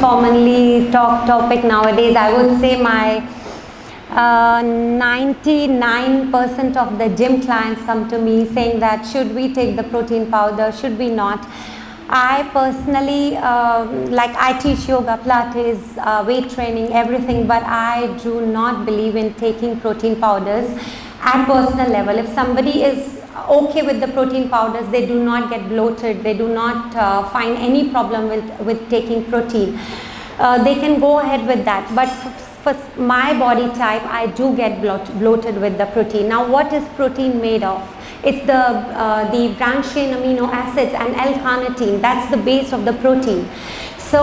commonly talked topic nowadays. I would say my 99% of the gym clients come to me saying that should we take the protein powder, should we not. I personally, like I teach yoga, Pilates, weight training, everything, but I do not believe in taking protein powders at personal level. If somebody is okay with the protein powders, they do not get bloated, they do not find any problem with taking protein, they can go ahead with that. But for my body type, I do get bloated with the protein. Now what is protein made of? It's the branched chain amino acids and L-carnitine. That's the base of the protein. So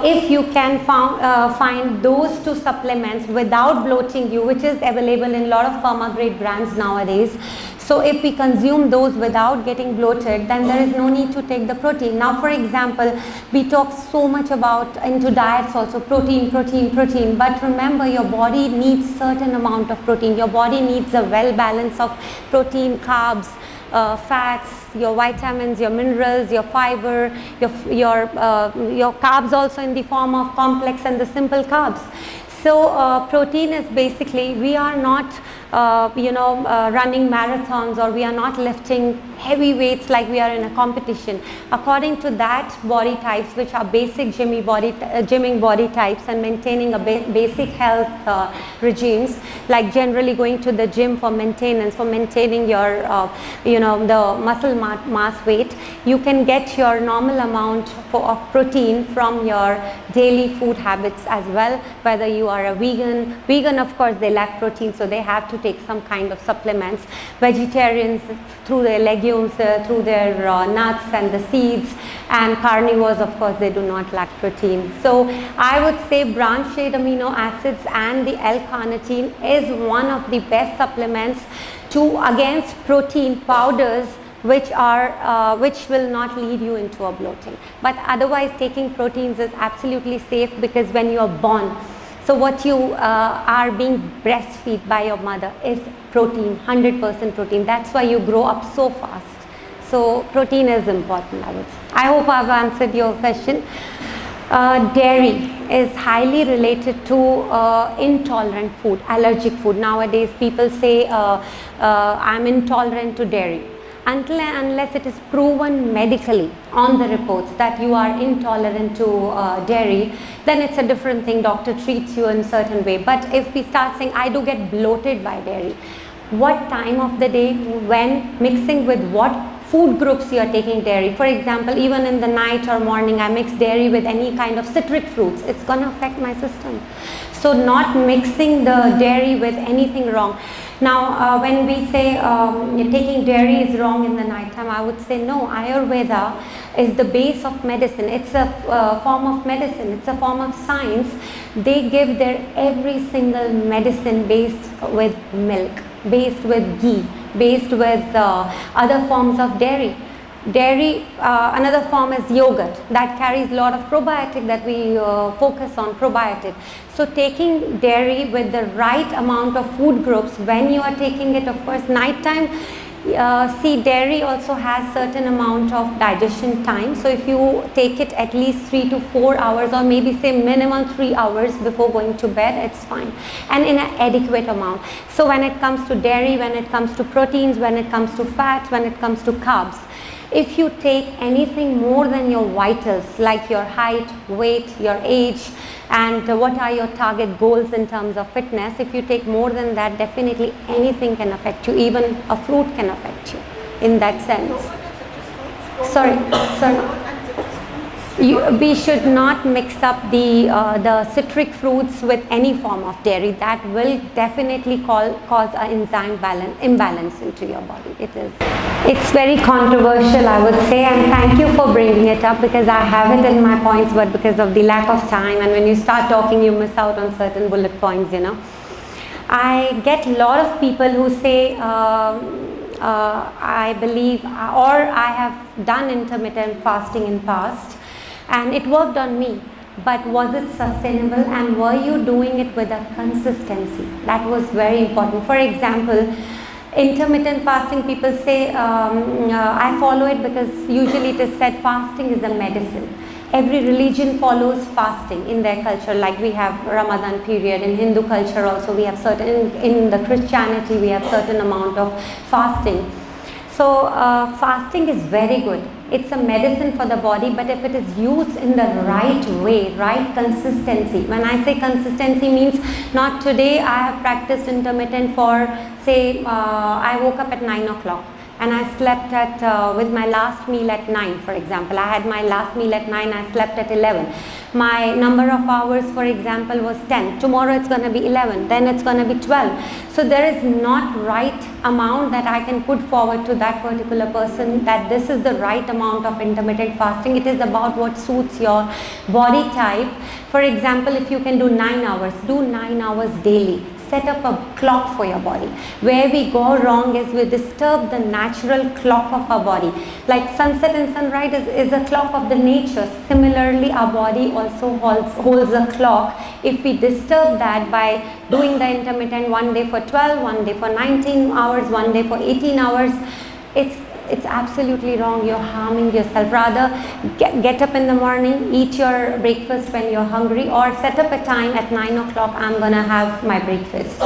if you can find those two supplements without bloating you, which is available in a lot of pharma grade brands nowadays, so if we consume those without getting bloated, then there is no need to take the protein. Now for example, we talk so much about into diets also, protein, but remember your body needs certain amount of protein. Your body needs a well balance of protein, carbs, fats, your vitamins, your minerals, your fiber, your carbs also in the form of complex and the simple carbs. So protein is basically, we are not running marathons, or we are not lifting heavy weights like we are in a competition. According to that body types, which are basic gymming body types, and maintaining a basic health regimes, like generally going to the gym for maintenance, for maintaining your the muscle mass weight, you can get your normal amount of protein from your daily food habits as well. Whether you are a vegan of course they lack protein, so they have to take some kind of supplements. Vegetarians through their legumes, through their nuts and the seeds, and carnivores of course they do not lack protein. So I would say branched chain amino acids and the L-carnitine is one of the best supplements against protein powders, which will not lead you into a bloating. But otherwise taking proteins is absolutely safe, because when you are born, so what you are being breastfed by your mother is protein, 100% protein. That's why you grow up so fast. So protein is important, I would say. I hope I've answered your question. Dairy is highly related to intolerant food, allergic food. Nowadays people say I'm intolerant to dairy. Until and unless it is proven medically on the reports that you are intolerant to dairy, then it's a different thing. Doctor treats you in a certain way. But if we start saying I do get bloated by dairy, what time of the day, when, mixing with what food groups you are taking dairy. For example, even in the night or morning, I mix dairy with any kind of citric fruits, it's going to affect my system. So not mixing the dairy with anything wrong. Now when we say taking dairy is wrong in the night time, I would say no. Ayurveda is the base of medicine. It's a form of medicine, it's a form of science. They give their every single medicine based with milk, based with ghee, based with other forms of dairy. Another form is yogurt that carries a lot of probiotic that we focus on, probiotic. So taking dairy with the right amount of food groups, when you are taking it, of course, nighttime, see, dairy also has certain amount of digestion time. So if you take it at least 3 to 4 hours, or maybe say minimum 3 hours before going to bed, it's fine, and in an adequate amount. So when it comes to dairy, when it comes to proteins, when it comes to fats, when it comes to carbs, if you take anything more than your vitals, like your height, weight, your age, and what are your target goals in terms of fitness, if you take more than that, definitely anything can affect you. Even a fruit can affect you in that sense. Sorry. We should not mix up the citric fruits with any form of dairy. That will definitely cause an enzyme imbalance into your body. It's very controversial, I would say, and thank you for bringing it up, because I have it in my points, but because of the lack of time, and when you start talking you miss out on certain bullet points, I get a lot of people who say I believe, or I have done intermittent fasting in past and it worked on me, but was it sustainable, and were you doing it with a consistency? That was very important. For example, intermittent fasting, people say I follow it because usually it is said fasting is a medicine. Every religion follows fasting in their culture, like we have Ramadan period. In Hindu culture also we have certain, in the Christianity we have certain amount of fasting. So fasting is very good. It's a medicine for the body, but if it is used in the right way, right consistency. When I say consistency means not today I have practiced intermittent for say I woke up at 9 o'clock and I slept at with my last meal at 9, for example. I had my last meal at 9, I slept at 11. My number of hours, for example, was 10. Tomorrow it's going to be 11, then it's going to be 12. So there is not right amount that I can put forward to that particular person that this is the right amount of intermittent fasting. It is about what suits your body type. For example, if you can do 9 hours, do 9 hours daily. Set up a clock for your body. Where we go wrong is we disturb the natural clock of our body. Like sunset and sunrise is a clock of the nature. Similarly, our body also holds a clock. If we disturb that by doing the intermittent one day for 12, one day for 19 hours, one day for 18 hours, it's absolutely wrong. You're harming yourself. Rather, get up in the morning, eat your breakfast when you're hungry, or set up a time at 9 o'clock, I'm gonna have my breakfast.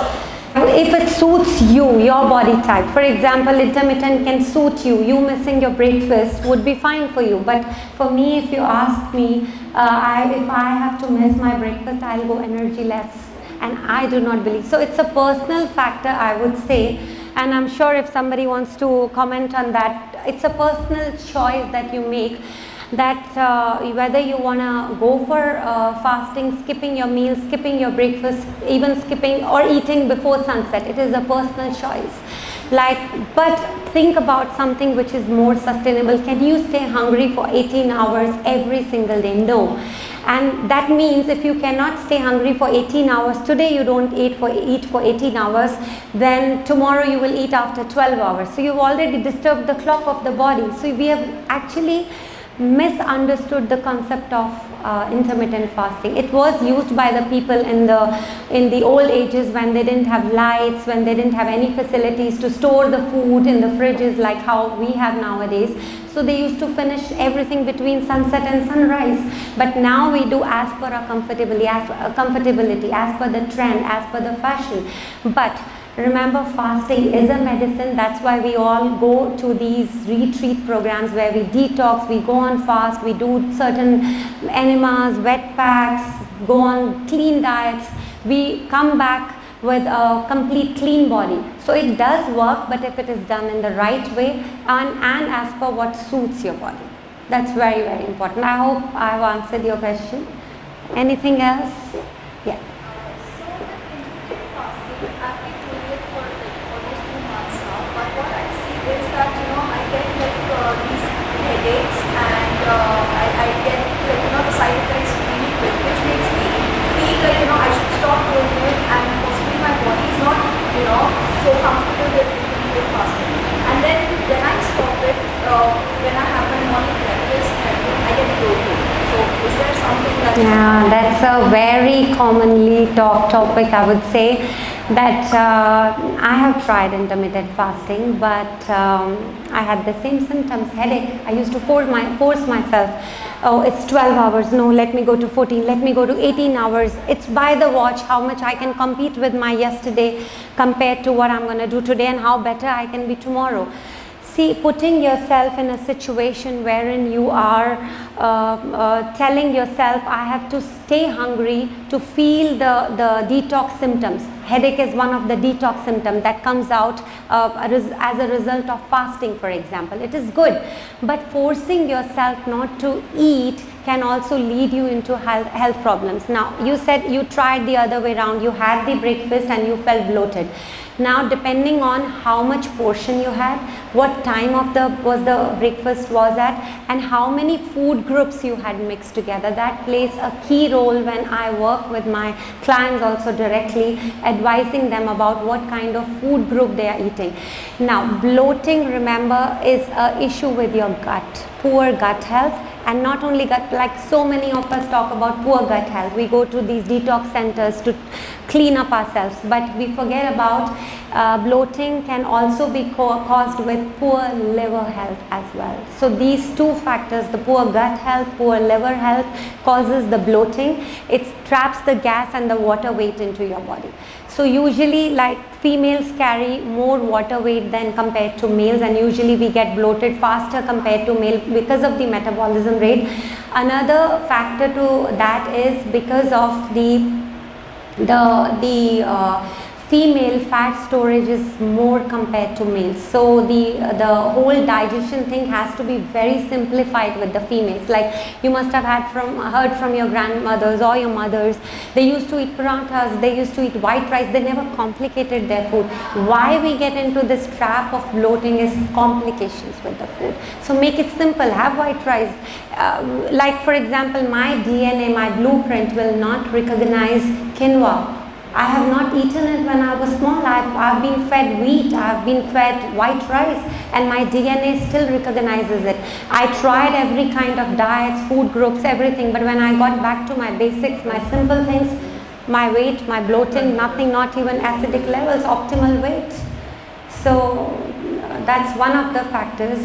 If it suits you, your body type, for example, intermittent can suit you. You missing your breakfast would be fine for you. But for me, if you ask me, if I have to miss my breakfast, I'll go energyless. And I do not believe. So it's a personal factor, I would say. And I'm sure if somebody wants to comment on that, it's a personal choice that you make, that whether you want to go for fasting, skipping your meals, skipping your breakfast, even skipping or eating before sunset. It is a personal choice. But think about something which is more sustainable. Can you stay hungry for 18 hours every single day? No. And that means if you cannot stay hungry for 18 hours, today you don't eat for 18 hours, then tomorrow you will eat after 12 hours. So you've already disturbed the clock of the body. So we have actually misunderstood the concept of intermittent fasting. It was used by the people in the old ages when they didn't have lights, when they didn't have any facilities to store the food in the fridges like how we have nowadays. So they used to finish everything between sunset and sunrise. But now we do as per our comfortability, as per the trend, as per the fashion. But remember, fasting is a medicine. That's why we all go to these retreat programs where we detox, we go on fast, we do certain enemas, wet packs, go on clean diets. We come back with a complete clean body. So it does work, but if it is done in the right way and as per what suits your body. That's very, very important. I hope I have answered your question. Anything else? Yeah. Headaches and I get the side effects really quick, which makes me feel like I should stop doing it, and possibly my body is not so comfortable with intermittent fasting. And then when I stop it, when I have my morning breakfast, I get bloated. So is there something that? Yeah, that's a very commonly talked topic, I would say. That I have tried intermittent fasting, but I had the same symptoms, headache. I used to force myself. Oh, it's 12 hours. No, let me go to 14. Let me go to 18 hours. It's by the watch how much I can compete with my yesterday compared to what I'm going to do today and how better I can be tomorrow. See, putting yourself in a situation wherein you are telling yourself, I have to stay hungry to feel the detox symptoms. Headache is one of the detox symptoms that comes out as a result of fasting, for example. It is good, but forcing yourself not to eat can also lead you into health problems. Now, you said you tried the other way around. You had the breakfast and you felt bloated. Now, depending on how much portion you had, what time of the breakfast was at, and how many food groups you had mixed together, that plays a key role when I work with my clients also directly, advising them about what kind of food group they are eating. Now, bloating, remember, is an issue with your gut. poor gut health. And not only gut, like so many of us talk about poor gut health. We go to these detox centers to clean up ourselves, but we forget about bloating can also be caused with poor liver health as well. So these two factors, the poor gut health, poor liver health, causes the bloating. It traps the gas and the water weight into your body. So usually, like, females carry more water weight than compared to males, and usually we get bloated faster compared to male because of the metabolism rate. Another factor to that is because of the female fat storage is more compared to males. So the whole digestion thing has to be very simplified with the females. Like, you must have heard from your grandmothers or your mothers, they used to eat paranthas, they used to eat white rice, they never complicated their food. Why we get into this trap of bloating is complications with the food. So make it simple, have white rice. Like, for example, my DNA, my blueprint will not recognize quinoa. I have not eaten it when I was small. I've been fed wheat, I've been fed white rice, and my DNA still recognizes it. I tried every kind of diets, food groups, everything, but when I got back to my basics, my simple things, my weight, my bloating, nothing, not even acidic levels, optimal weight. So that's one of the factors.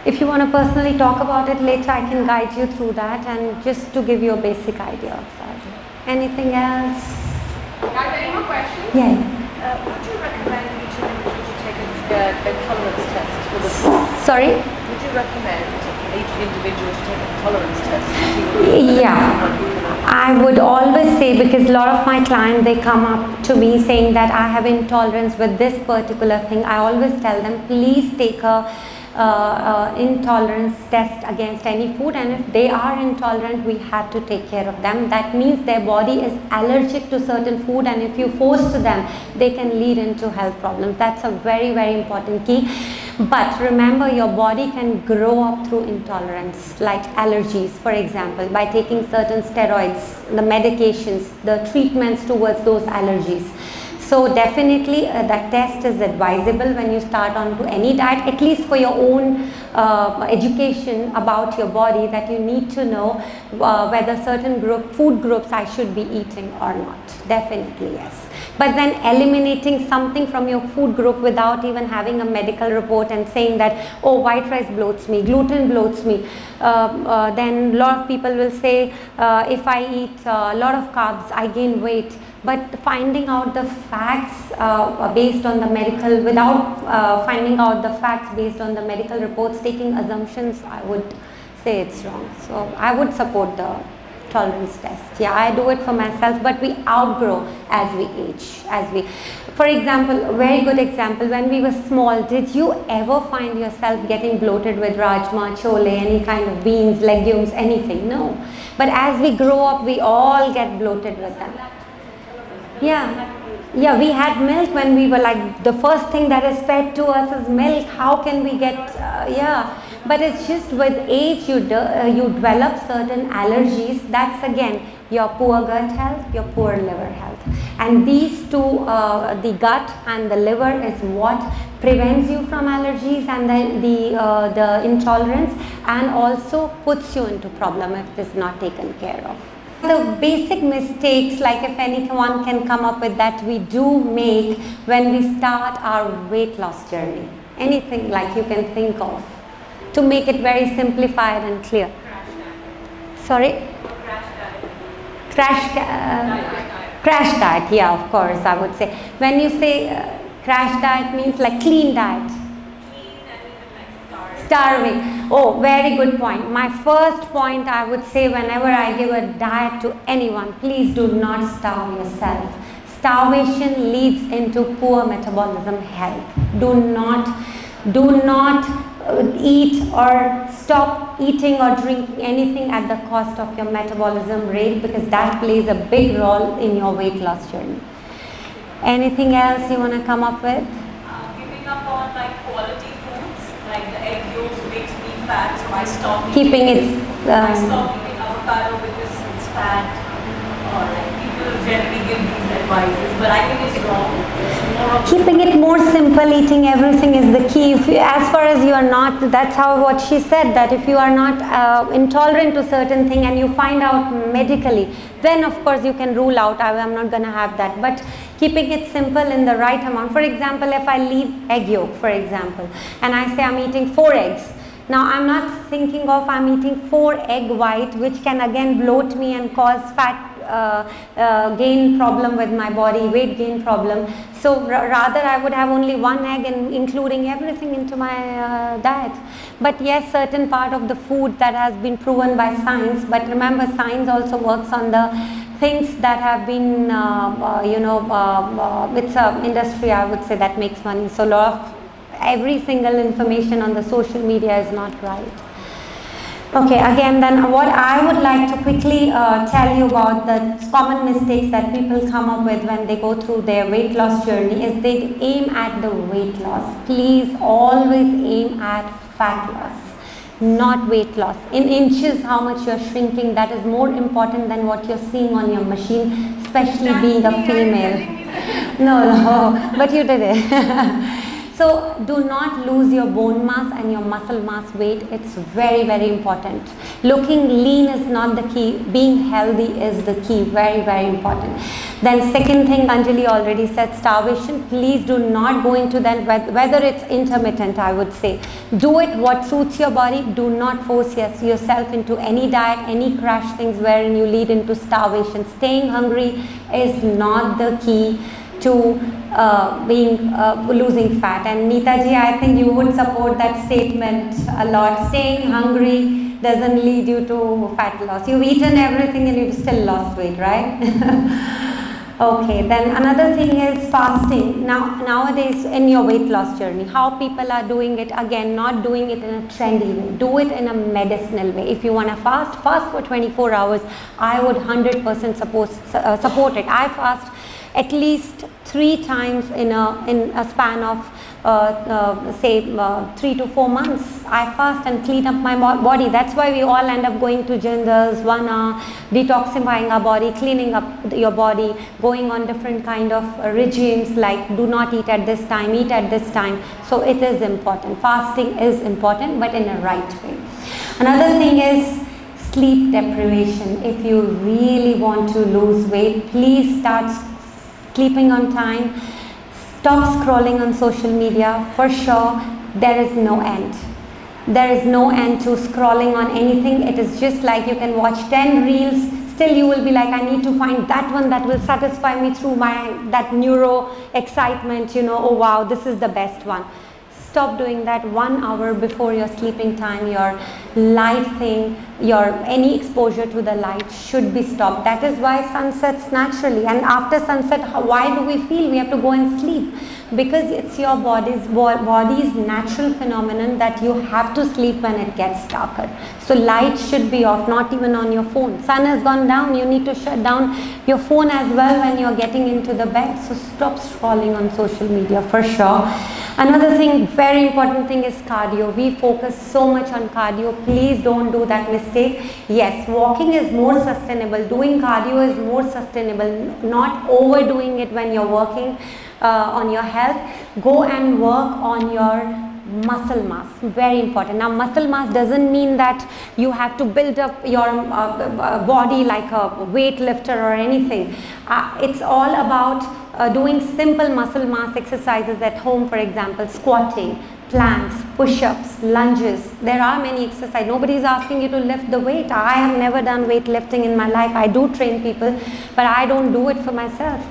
If you want to personally talk about it later, I can guide you through that, and just to give you a basic idea of that. Anything else? Guys, any more questions? Yeah. Would you recommend each individual to take a tolerance test for the food? Sorry? Would you recommend each individual to take a tolerance test to see Yeah. I would always say, because a lot of my clients, they come up to me saying that I have intolerance with this particular thing. I always tell them, please take a intolerance test against any food, and if they are intolerant, we have to take care of them. That means their body is allergic to certain food, and if you force them, they can lead into health problems. That's a very, very important key. But remember, your body can grow up through intolerance, like allergies, for example, by taking certain steroids, the medications, the treatments towards those allergies. So definitely that test is advisable when you start on to any diet, at least for your own education about your body, that you need to know whether certain food groups I should be eating or not. Definitely yes. But then eliminating something from your food group without even having a medical report and saying that, oh, white rice bloats me, gluten bloats me. Then a lot of people will say, if I eat a lot of carbs, I gain weight. But finding out the facts based on the medical, without finding out the facts based on the medical reports, taking assumptions, I would say it's wrong. So I would support the tolerance test. Yeah, I do it for myself, but we outgrow as we age. For example, a very good example, when we were small, did you ever find yourself getting bloated with rajma, chole, any kind of beans, legumes, anything? No. But as we grow up, we all get bloated with them. Yeah, we had milk when we were like, the first thing that is fed to us is milk. How can we get, but it's just with age you develop certain allergies. That's again your poor gut health, your poor liver health. And these two, the gut and the liver, is what prevents you from allergies and then the intolerance, and also puts you into problem if it is not taken care of. The basic mistakes, like if anyone can come up with, that we do make when we start our weight loss journey. Anything like you can think of to make it very simplified and clear. Crash diet. Sorry? Crash diet. Crash diet, yeah, of course, I would say. When you say crash diet, means like clean diet. Starving. Oh, very good point. My first point, I would say, whenever I give a diet to anyone, please do not starve yourself. Starvation leads into poor metabolism health. Do not eat or stop eating or drinking anything at the cost of your metabolism rate, because that plays a big role in your weight loss journey. Anything else you want to come up with? Giving up on like quality foods, like the egg yolk makes me fat, so I stop Keeping it. I stop eating avocado because it's fat. Or like people generally give these advices, but I think it's wrong. It's Keeping it more simple, eating everything is the key. If you, as far as you are not, that's how what she said, that if you are not intolerant to certain thing and you find out medically, then of course you can rule out, I'm not going to have that. But keeping it simple in the right amount. For example, if I leave egg yolk, for example, and I say I'm eating 4 eggs. Now I'm not thinking of I'm eating 4 egg white, which can again bloat me and cause fat gain problem with my body, weight gain problem. So rather I would have only 1 egg and including everything into my diet. But yes, certain part of the food that has been proven by science, but remember science also works on the things that have been, it's an industry I would say that makes money. So a lot of every single information on the social media is not right. Okay, again then what I would like to quickly tell you about the common mistakes that people come up with when they go through their weight loss journey is they aim at the weight loss. Please always aim at fat loss, not weight loss. In inches how much you're shrinking, that is more important than what you're seeing on your machine, especially being a female. No, but you did it. So do not lose your bone mass and your muscle mass weight. It's very, very important. Looking lean is not the key. Being healthy is the key. Very, very important. Then second thing, Anjali already said, starvation. Please do not go into that, whether it's intermittent, I would say. Do it what suits your body. Do not force yourself into any diet, any crash things wherein you lead into starvation. Staying hungry is not the key to losing fat. And Neetaji, I think you would support that statement a lot. Staying hungry doesn't lead you to fat loss. You've eaten everything and you've still lost weight, right? Okay, then another thing is fasting. Nowadays in your weight loss journey, how people are doing it, again, not doing it in a trendy way. Do it in a medicinal way. If you want to fast for 24 hours. I would 100% support it. I fast at least 3 times in a span of say 3 to 4 months. I fast and clean up my body. That's why we all end up going to jindals, vana, detoxifying our body, cleaning up your body, going on different kind of regimes like do not eat at this time, eat at this time. So it is important. Fasting is important, but in a right way. Another thing is sleep deprivation. If you really want to lose weight, please start sleeping on time. Stop scrolling on social media. For sure, there is no end. There is no end to scrolling on anything. It is just like you can watch 10 reels. Still you will be like, I need to find that one that will satisfy me through that neuro excitement, oh wow, this is the best one. Stop doing that. 1 hour before your sleeping time, your light thing, any exposure to the light should be stopped. That is why sun sets naturally, and after sunset, why do we feel we have to go and sleep? Because it's your body's natural phenomenon that you have to sleep when it gets darker. So light should be off, not even on your phone. Sun has gone down, you need to shut down your phone as well when you're getting into the bed. So stop scrolling on social media for sure. Another thing, very important thing is cardio. We focus so much on cardio. Please don't do that mistake. Yes, walking is more sustainable. Doing cardio is more sustainable. Not overdoing it when you're working on your health. Go and work on your muscle mass. Very important. Now muscle mass doesn't mean that you have to build up your body like a weightlifter or anything. It's all about doing simple muscle mass exercises at home. For example, squatting, planks, push-ups, lunges. There are many exercises. Nobody is asking you to lift the weight. I have never done weightlifting in my life. I do train people, but I don't do it for myself.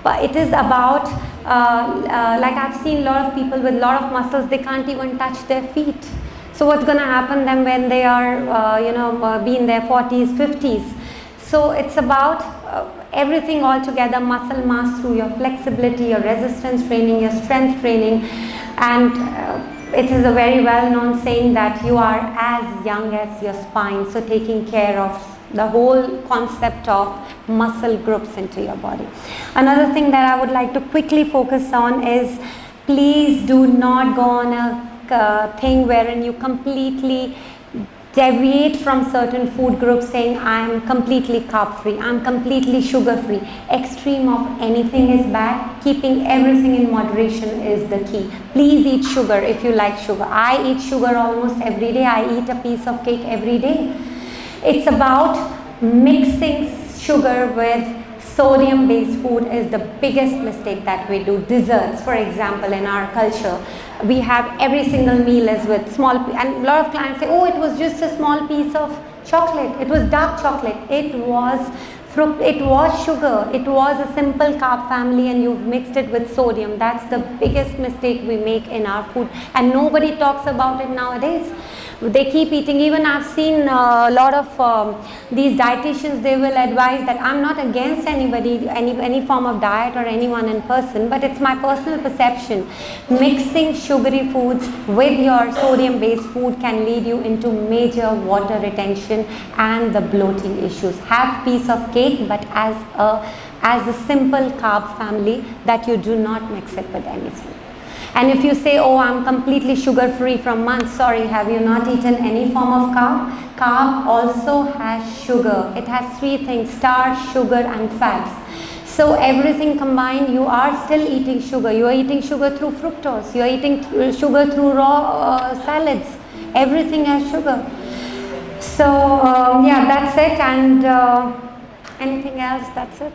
But it is about like I've seen a lot of people with a lot of muscles, they can't even touch their feet. So what's going to happen then when they are be in their 40s, 50s? So it's about everything all together, muscle mass through your flexibility, your resistance training, your strength training. And it is a very well-known saying that you are as young as your spine. So taking care of the whole concept of muscle groups into your body. Another thing that I would like to quickly focus on is please do not go on a thing wherein you completely deviate from certain food groups saying I am completely carb free, I am completely sugar free. Extreme of anything is bad. Keeping everything in moderation is the key. Please eat sugar if you like sugar. I eat sugar almost every day. I eat a piece of cake every day. It's about mixing sugar with sodium based food is the biggest mistake that we do. Desserts, for example, in our culture, we have every single meal is with small, and a lot of clients say, oh, it was just a small piece of chocolate, it was dark chocolate. It was fruit, it was sugar, it was a simple carb family, and you've mixed it with sodium. That's the biggest mistake we make in our food, and nobody talks about it nowadays. They keep eating. Even I've seen a lot of these dietitians, they will advise that I'm not against anybody, any form of diet or anyone in person, but it's my personal perception. Mixing sugary foods with your sodium based food can lead you into major water retention and the bloating issues. Have piece of cake, but as a simple carb family, that you do not mix it with anything. And if you say, oh, I'm completely sugar free from months, sorry, have you not eaten any form of carb? Carb also has sugar. It has three things: starch, sugar and fats. So everything combined, you are still eating sugar. You are eating sugar through fructose. You are eating sugar through raw salads. Everything has sugar. So yeah, that's it. And anything else, that's it.